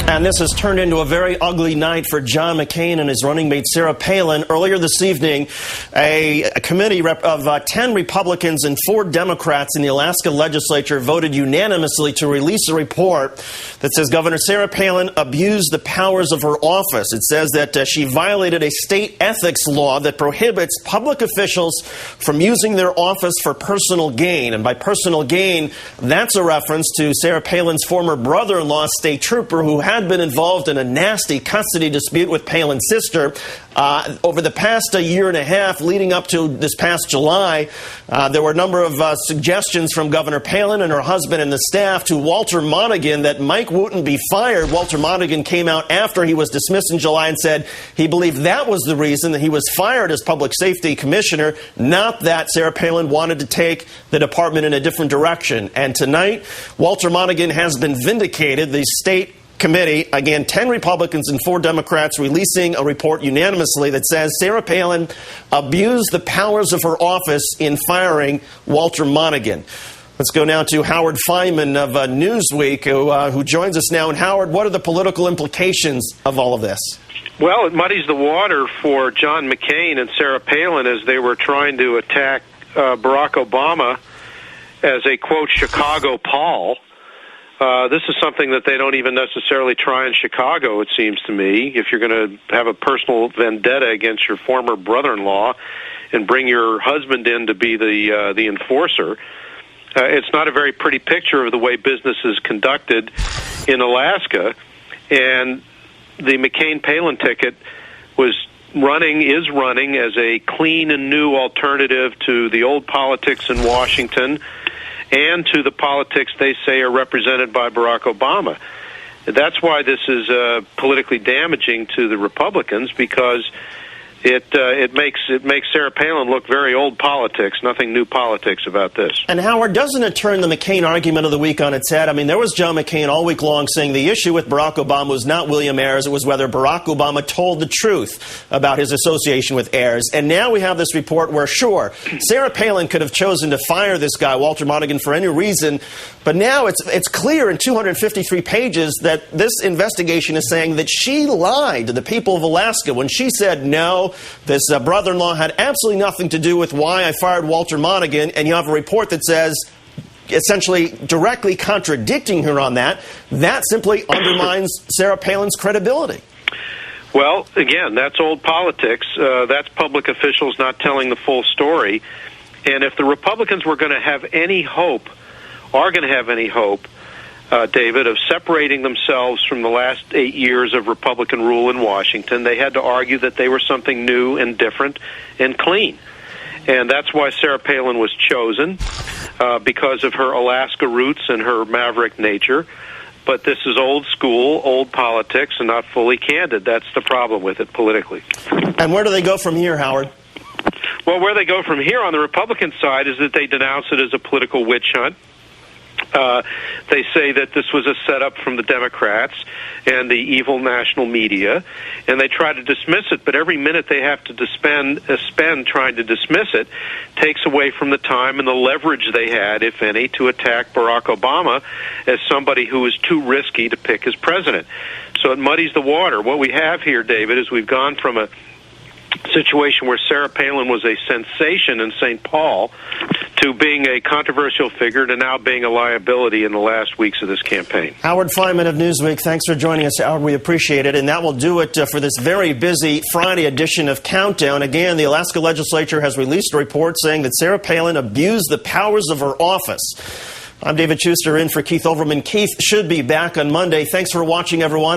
And this has turned into a very ugly night for John McCain and his running mate Sarah Palin. Earlier this evening, a committee of 10 Republicans and 4 Democrats in the Alaska legislature voted unanimously to release a report that says Governor Sarah Palin abused the powers of her office. It says that she violated a state ethics law that prohibits public officials from using their office for personal gain. And by personal gain, that's a reference to Sarah Palin's former brother-in-law, state trooper, who had been involved in a nasty custody dispute with Palin's sister. Over the past year and a half, leading up to this past July, there were a number of suggestions from Governor Palin and her husband and the staff to Walter Monaghan that Mike Wooten be fired. Walter Monaghan came out after he was dismissed in July and said he believed that was the reason that he was fired as public safety commissioner, not that Sarah Palin wanted to take the department in a different direction. And tonight, Walter Monaghan has been vindicated. The state committee, again, 10 Republicans and 4 Democrats, releasing a report unanimously that says Sarah Palin abused the powers of her office in firing Walter Monaghan. Let's go now to Howard Fineman of Newsweek, who joins us now. And Howard, what are the political implications of all of this? Well, it muddies the water for John McCain and Sarah Palin as they were trying to attack Barack Obama as a, quote, Chicago Paul. This is something that they don't even necessarily try in Chicago, it seems to me. If you're going to have a personal vendetta against your former brother-in-law and bring your husband in to be the enforcer, it's not a very pretty picture of the way business is conducted in Alaska. And the McCain-Palin ticket is running as a clean and new alternative to the old politics in Washington and to the politics they say are represented by Barack Obama. That's why this is politically damaging to the Republicans, because it makes Sarah Palin look very old politics, nothing new politics about this. And Howard, doesn't it turn the McCain argument of the week on its head? I mean, there was John McCain all week long saying the issue with Barack Obama was not William Ayers, it was whether Barack Obama told the truth about his association with Ayers. And now we have this report where, sure, Sarah Palin could have chosen to fire this guy, Walter Monaghan, for any reason, but now it's clear in 253 pages that this investigation is saying that she lied to the people of Alaska when she said, no, this brother-in-law had absolutely nothing to do with why I fired Walter Monaghan, and you have a report that says, essentially directly contradicting her on that. That simply undermines Sarah Palin's credibility. Well, again, that's old politics. That's public officials not telling the full story. And if the Republicans were going to have any hope, David, of separating themselves from the last 8 years of Republican rule in Washington, they had to argue that they were something new and different and clean. And that's why Sarah Palin was chosen, because of her Alaska roots and her maverick nature. But this is old school, old politics, and not fully candid. That's the problem with it politically. And where do they go from here, Howard? Well, where they go from here on the Republican side is that they denounce it as a political witch hunt. They say that this was a setup from the Democrats and the evil national media, and they try to dismiss it, but every minute they have to spend trying to dismiss it takes away from the time and the leverage they had, if any, to attack Barack Obama as somebody who is too risky to pick as president. So it muddies the water. What we have here, David, is we've gone from a situation where Sarah Palin was a sensation in St. Paul to being a controversial figure to now being a liability in the last weeks of this campaign. Howard Fineman of Newsweek, thanks for joining us, Howard. We appreciate it. And that will do it for this very busy Friday edition of Countdown. Again, the Alaska legislature has released a report saying that Sarah Palin abused the powers of her office. I'm David Schuster in for Keith Olbermann. Keith should be back on Monday. Thanks for watching, everyone.